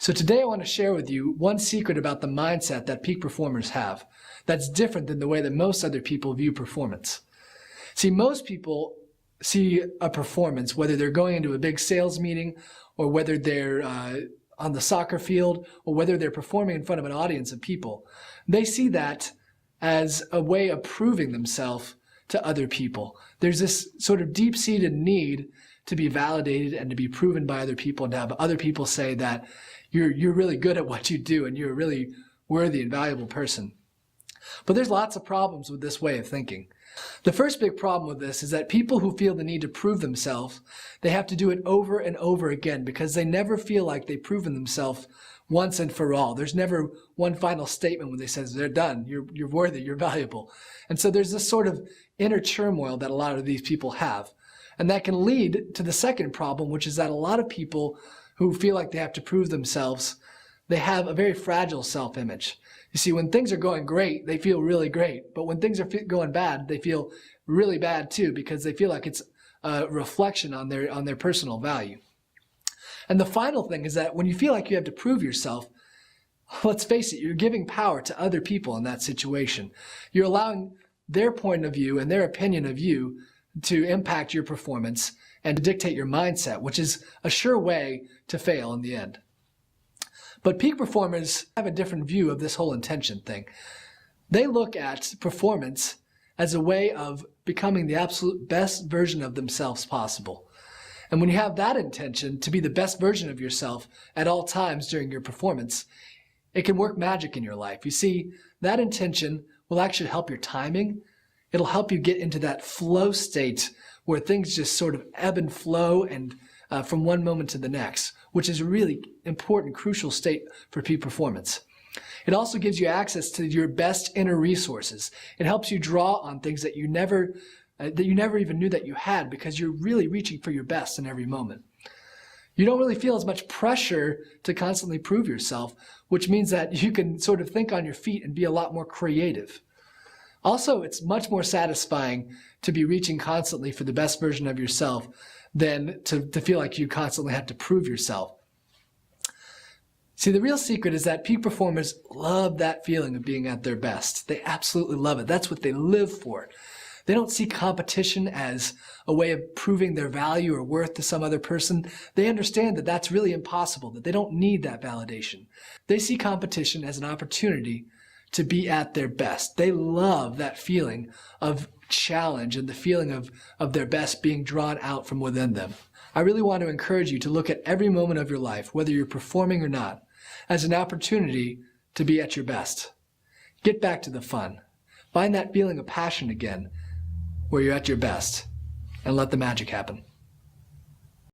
So today I want to share with you one secret about the mindset that peak performers have that's different than the way that most other people view performance. See, most people see a performance, whether they're going into a big sales meeting or whether they're on the soccer field or whether they're performing in front of an audience of people. They see that as a way of proving themselves to other people. There's this sort of deep-seated need to be validated and to be proven by other people and to have other people say that you're really good at what you do and you're a really worthy and valuable person. But there's lots of problems with this way of thinking. The first big problem with this is that people who feel the need to prove themselves, they have to do it over and over again because they never feel like they've proven themselves once and for all. There's never one final statement when they say they're done, you're worthy, you're valuable. And so there's this sort of inner turmoil that a lot of these people have. And that can lead to the second problem, which is that a lot of people who feel like they have to prove themselves, they have a very fragile self-image. You see, when things are going great, they feel really great. But when things are going bad, they feel really bad too because they feel like it's a reflection on their personal value. And the final thing is that when you feel like you have to prove yourself, let's face it, you're giving power to other people in that situation. You're allowing their point of view and their opinion of you to impact your performance and to dictate your mindset, which is a sure way to fail in the end. But peak performers have a different view of this whole intention thing. They look at performance as a way of becoming the absolute best version of themselves possible. And when you have that intention to be the best version of yourself at all times during your performance, it can work magic in your life. You see, that intention will actually help your timing. It'll help you get into that flow state where things just sort of ebb and flow and from one moment to the next, which is a really important, crucial state for peak performance. It also gives you access to your best inner resources. It helps you draw on things that you never even knew that you had because you're really reaching for your best in every moment. You don't really feel as much pressure to constantly prove yourself, which means that you can sort of think on your feet and be a lot more creative. Also, it's much more satisfying to be reaching constantly for the best version of yourself than to feel like you constantly have to prove yourself. See, the real secret is that peak performers love that feeling of being at their best. They absolutely love it. That's what they live for. They don't see competition as a way of proving their value or worth to some other person. They understand that that's really impossible, that they don't need that validation. They see competition as an opportunity to be at their best. They love that feeling of challenge and the feeling of their best being drawn out from within them. I really want to encourage you to look at every moment of your life, whether you're performing or not, as an opportunity to be at your best. Get back to the fun. Find that feeling of passion again where you're at your best and let the magic happen.